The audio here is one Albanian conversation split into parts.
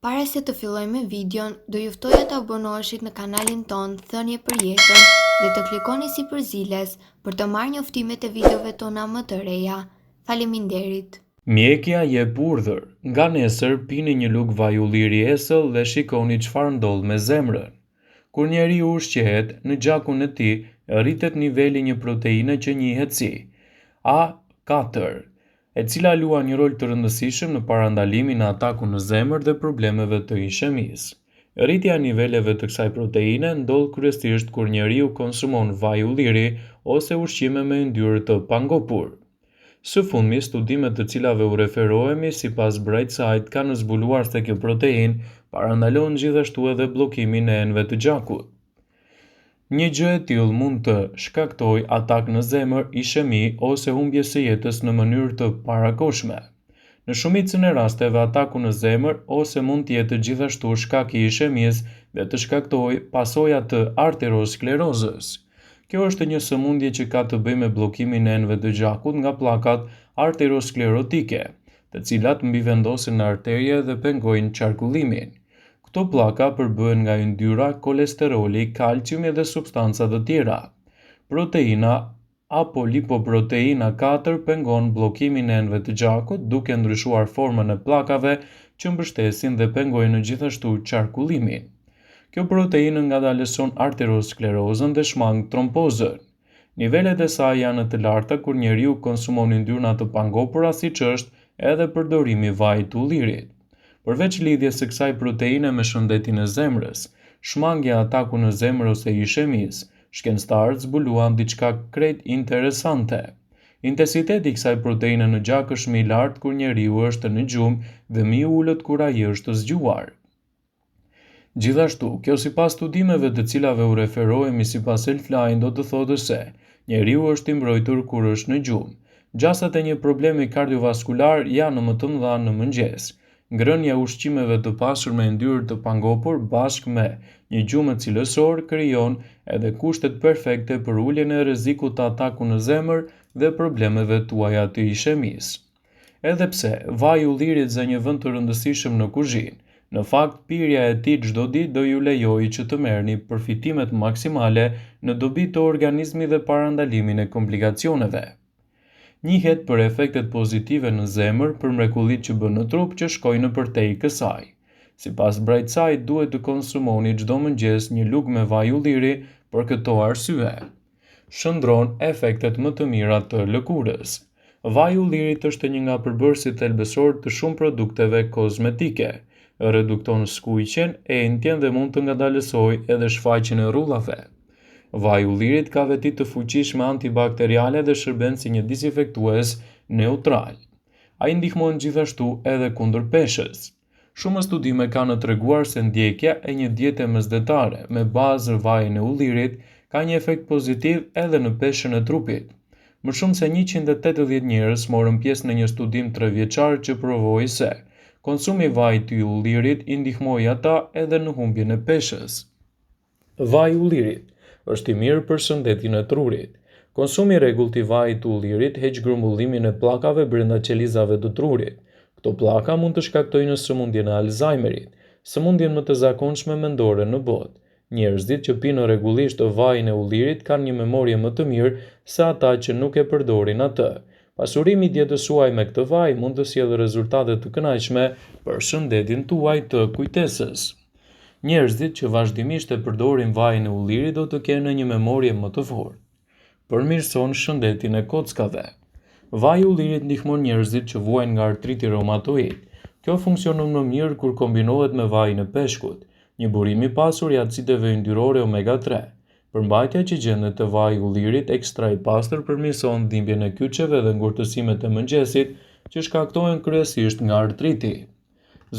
Para se të fillojmë me videon, do ju ftoja të abonoheshit në kanalin ton Thënie për Jetën dhe të klikoni si përziles për të marrë njoftimet e videove tona më të reja. Faleminderit. Mjekja jep urdhër. Nga nesër pini një lugë vaj ulliri esëll dhe shikoni çfarë ndodh me zemrën. Kur njeriu ushqehet, në gjakun e tij rritet niveli një proteine që njihet si A4, e cila luan një rol të rëndësishëm në parandalimin e atakut në zemër dhe problemeve të ishemisë. Rritja e niveleve të kësaj proteine ndodh kryesisht kur njeriu konsumon vaj ulliri ose ushqime me yndyrë të pangopur. Së fundmi, studimet të cilave u referohemi sipas Brightside kanë zbuluar se kjo protein parandalon gjithashtu edhe bllokimin e enëve të gjakut. Një gjë e tillë mund të shkaktojë atak në zemër, ishemi ose humbje së jetës në mënyrë të parakohshme. Në shumicën e rasteve ataku në zemër ose mund të jetë gjithashtu shkak i ishemisë dhe të shkaktojë pasoja të arteriosklerozës. Kjo është një sëmundje që ka të bëjë me bllokimin e enëve të gjakut nga pllakat arteriosklerotike, të cilat mbivendosen në arterie dhe pengojnë qarkullimin. Këto pllaka përbëhen nga yndyra, kolesteroli, kalciumi dhe substanca të tjera. Proteina apo lipoproteina 4 pengon bllokimin e enëve të gjakut duke ndryshuar formën e pllakave që mbështesin dhe pengojnë gjithashtu qarkullimin. Kjo proteinë ngadalëson arteriosklerozën dhe shmang trombozën. Nivelet e saj janë të larta kur njeriu konsumon yndyrna të pangopura siç është edhe përdorimi i vajit të ullirit. Përveç lidhjes së kësaj proteine me shëndetin e zemrës, shmangja e atakut në zemër ose ishemisë, shkencëtarët zbuluan diçka krejt interesante. Intensiteti i kësaj proteine në gjak është më i lartë kur njeriu është në gjumë dhe më i ulët kur ai është zgjuar. Gjithashtu, kjo sipas studimeve të cilave u referohemi sipas Elfline do të thotë se njeriu është i mbrojtur kur është në gjumë. Gjasat e një problemi kardiovaskular janë më të mëdha në mëngjes. Ngrënia e ushqimeve të pasur me yndyrë të pangopur bashkë me një gjumë cilësor krijon edhe kushtet perfekte për uljen e rrezikut të atakut në zemër dhe problemeve tuaja të ishemisë. Edhe pse vaji i ullirit zë një vend të rëndësishëm në kuzhinë, në fakt pirja e tij çdo ditë do ju lejojë që të merrni përfitimet maksimale në dobi të organizmit dhe parandalimin e komplikacioneve. Njihet për efektet pozitive në zemër për mrekullitë që bën në trup që shkojnë nëpërtej kësaj. Sipas Brightside duhet të konsumoni çdo mëngjes një lugë me vaj ulliri për këto arsye. Shndron efektet më të mira të lëkurës. Vaji i ullirit është një nga përbërësit thelbësor të shumë produkteve kozmetike. Redukton skuqjen, entjen dhe mund të ngadalësojë edhe shfaqjen e rrullave. Vaji i ullirit ka veti të fuqishme antibakteriale dhe shërben si një disinfektues neutral. Ai ndihmon gjithashtu edhe kundër peshës. Shumë studime kanë treguar se ndjekja e një diete mesdhetare me bazë vajin e ullirit ka një efekt pozitiv edhe në peshën e trupit. Më shumë se 180 njerëz morën pjesë në një studim 3 vjeçar që provoi se konsumi i vajit të ullirit i ndihmoi ata edhe në humbjen e peshës. Vaji i ullirit është i mirë për shëndetin e trurit. Konsumi i rregullt i vajit të ullirit heq grumbullimin e pllakave brenda qelizave të trurit. Këto pllaka mund të shkaktojnë sëmundjen e Alzheimerit, sëmundjen më të zakonshme mendore në botë. Njerëzit që pinë rregullisht vajin e ullirit kanë një memorie më të mirë se ata që nuk e përdorin atë. Pasurimi i dietës suaj me këtë vaj mund të sjellë rezultate të kënaqshme për shëndetin tuaj të kujtesës. Njerëzit që vazhdimisht e përdorin vajin e ullirit do të kenë një memorie më të fortë. Përmirëson shëndetin e kockave. Vaji i ullirit ndihmon njerëzit që vuajnë nga artriti reumatoid. Kjo funksionon më mirë kur kombinohet me vajin e peshkut, një burim i pasur i acideve yndyrore omega 3. Përmbajtja që gjendet te vaji i ullirit ekstra i pastër përmirëson dhimbjen e kyçeve dhe ngurtësimet e mëngjesit që shkaktohen kryesisht nga artriti.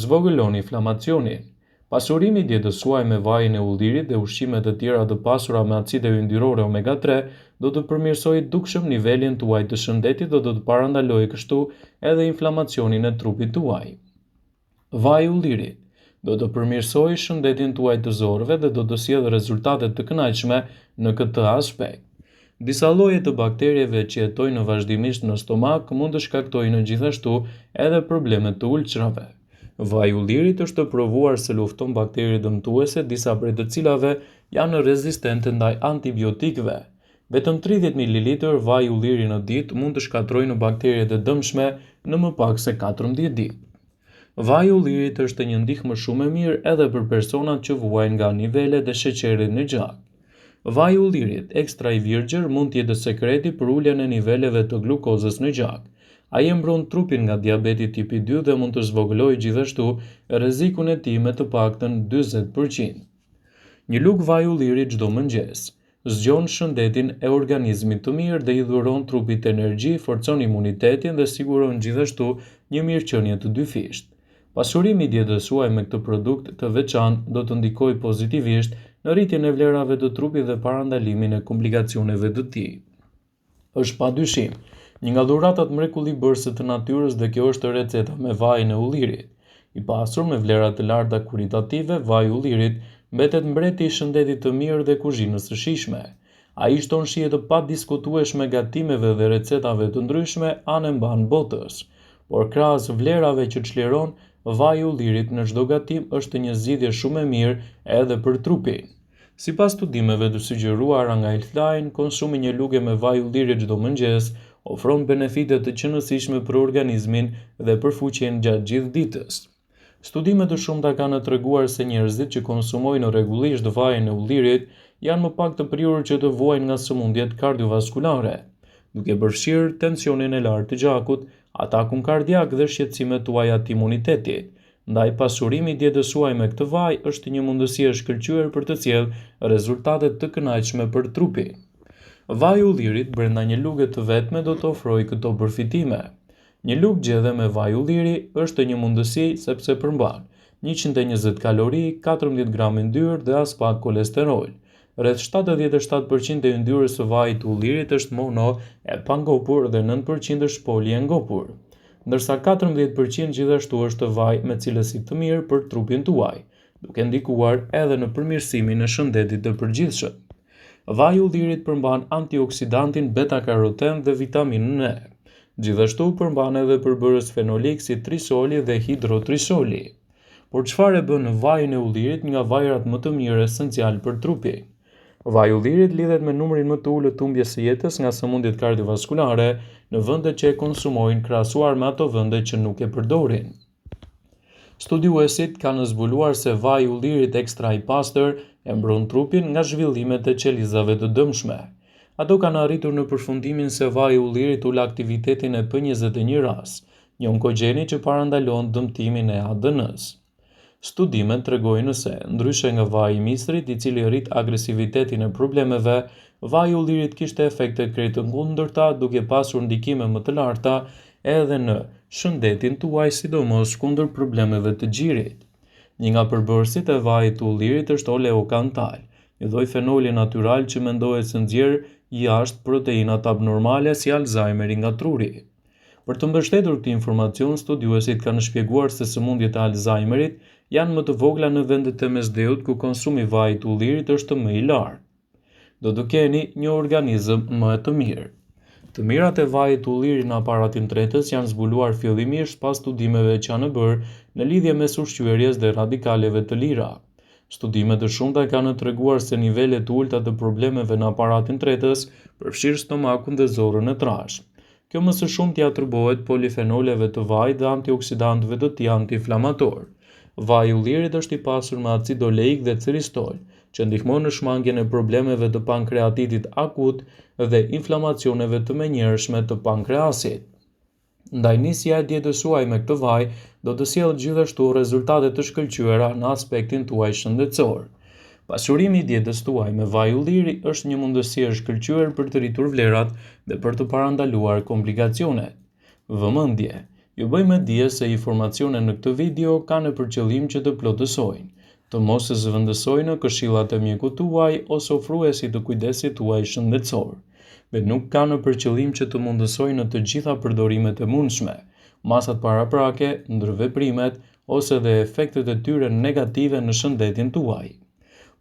Zvogëlon inflamacionin. Pasurimi i dietës suaj me vajin e ullirit dhe ushqime të tjera të pasura me acide yndyrore omega 3 do të përmirësojë dukshëm nivelin tuaj të shëndetit dhe do të parandalojë kështu edhe inflamacionin e trupit tuaj. Vaji i ullirit do të përmirësojë shëndetin tuaj të zorëve dhe do të sjellë rezultate të kënaqshme në këtë aspekt. Disa lloje të bakterieve që jetojnë vazhdimisht në stomak mund të shkaktojnë gjithashtu edhe probleme të ulçrave. Vaji i ullirit është provuar se lufton bakteri dëmtuese, disa prej të cilave janë rezistente ndaj antibiotikëve. Vetëm 30 ml vaj ulliri në ditë mund të shkatërrojë në bakteriet e dëmshme në më pak se 14 ditë. Vaji i ullirit është një ndihmë shumë e mirë edhe për personat që vuajnë nga nivelet e sheqerit në gjak. Vaji i ullirit ekstra i virgjër mund të jetë sekreti për uljen e niveleve të glukozës në gjak. Ai e mbron trupin nga diabeti tipi 2 dhe mund të zvogëlojë gjithashtu rrezikun e tij me të paktën 40%. Një lugë vaj ulliri çdo mëngjes zgjon shëndetin e organizmit të mirë dhe i dhuron trupit energji, forcon imunitetin dhe siguron gjithashtu një mirëqenie të dyfisht. Pasurimi i dietës suaj me këtë produkt të veçantë do të ndikojë pozitivisht në rritjen e vlerave të trupit dhe parandalimin e komplikacioneve të tij. Është padyshim një nga dhuratat mrekullibërëse të natyrës dhe kjo është receta me vajin e ullirit. I pasur me vlera të larta kuritative, vaji i ullirit mbetet mbreti i shëndetit të mirë dhe kuzhinës së shijshme. Ai shton shije të padiskutueshme gatimeve dhe recetave të ndryshme anë mban botës, por krahas vlerave që çliron, vaji i ullirit në çdo gatim është një zgjidhje shumë e mirë edhe për trupin. Sipas studimeve të sugjeruara nga Healthline, konsumi një luge me vaj ulliri çdo mëngjes ofron benefite të qëndrueshme për organizmin dhe për fuqinë gjatë gjithë ditës. Studime të shumta kanë treguar se njerëzit që konsumojnë rregullisht vajin e ullirit janë më pak të prirur që të vuajnë nga sëmundjet kardiovaskulare, duke përfshirë tensionin e lartë të gjakut, atakun kardiak dhe shqetësimet tuaja të imunitetit. Ndaj pasurimi i dietës suaj me këtë vaj është një mundësi e shkëlqyer për të sjellë rezultate të kënaqshme për trupin. Vaji i ullirit brenda një luge të vetme do të ofrojë këto përfitime. Një lugë gjedhe me vaj ulliri është një mundësi sepse përmban 120 kalori, 14 gram yndyrë dhe as pak kolesterol. Rreth 77% e yndyrës së vajit të ullirit është mono e pangopur dhe 9% është poli e ngopur, ndërsa 14% gjithashtu është vaj me cilësi të mirë për trupin tuaj, duke ndikuar edhe në përmirësimin e shëndetit të përgjithshëm. Vaji i ullirit përmban antioksidantin beta-karoten dhe vitaminën E. Gjithashtu përmban edhe përbërës fenolik si trisoli dhe hidrotrisoli. Por çfarë e bën vajin e ullirit nga vajrat më të mirë esencial për trupin? Vaji i ullirit lidhet me numrin më të ulët të humbjes së jetës nga sëmundjet kardiovaskulare në vendet që e konsumojnë krahasuar me ato vende që nuk e përdorin. Studiuesit kanë zbuluar se vaji i ullirit ekstra i pastër e mbron trupin nga zhvillimet e qelizave të dëmshme. Ato kanë arritur në përfundimin se vaji i ullirit ul aktivitetin e P21-ras, një onkogjeni që parandalon dëmtimin e ADN-s. Studimet tregojnë se, ndryshe nga vaji i mistrit, i cili rrit agresivitetin e problemeve, vaji i ullirit kishte efekte krejt të kundërta, duke pasur ndikime më të larta edhe në shëndetin tuaj, sidomos kundër problemeve të gjirit. Një nga përbërësit e vajit të ullirit është oleokantal, një lloj fenoli natyral që mendohet se nxjerr jashtë proteinat abnormale si Alzheimeri nga truri. Për të mbështetur këtë informacion, studiuesit kanë shpjeguar se sëmundjet e Alzheimerit janë më të vogla në vendet e mesdheut ku konsumi i vajit të ullirit është më i lartë. Do të keni një organizëm më të mirë. Të mirat e vajit të ullirit në aparatin tretës janë zbuluar fillimisht pas studimeve që janë bërë në lidhje mes ushqyerjes dhe radikaleve të lira. Studime të shumta kanë treguar se nivelet të ulta të problemeve në aparatin tretës përfshirë stomakun dhe zorrën e trashë. Kjo më së shumti atribuohet polifenoleve të vajit dhe antioksidantëve të tij antiinflamator. Vaji i ullirit është i pasur me acid oleik dhe thyristol, që ndihmon në shmangjen e problemeve të pankreatitit akut dhe inflamacioneve të menjëhershme të pankreasit. Ndaj nisja e dietës suaj me këtë vaj do të sjellë gjithashtu rezultate të shkëlqyera në aspektin tuaj shëndetësor. Pasurimi i dietës tuaj me vaj ulliri është një mundësi e shkëlqyer për të rritur vlerat dhe për të parandaluar komplikacionet. Vëmendje, ju bëjmë dije se informacionet në këtë video kanë për qëllim që të plotësojnë, të mos e zëvendësojnë këshillat e mjekut tuaj ose ofruesit të kujdesit tuaj shëndetësor, dhe nuk kanë për qëllim që të mundësojnë në të gjitha përdorimet e mundshme, masat paraprake, ndërveprimet ose dhe efektet e tyre negative në shëndetin tuaj.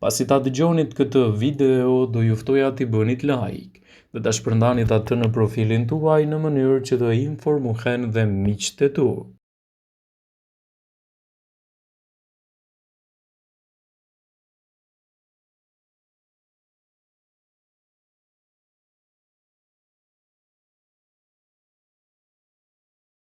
Pasi ta dëgjonit këtë video, do ju ftoja t'i bënit like dhe ta shpërndanit atë në profilin tuaj në mënyrë që të informohen dhe miqtë e tu.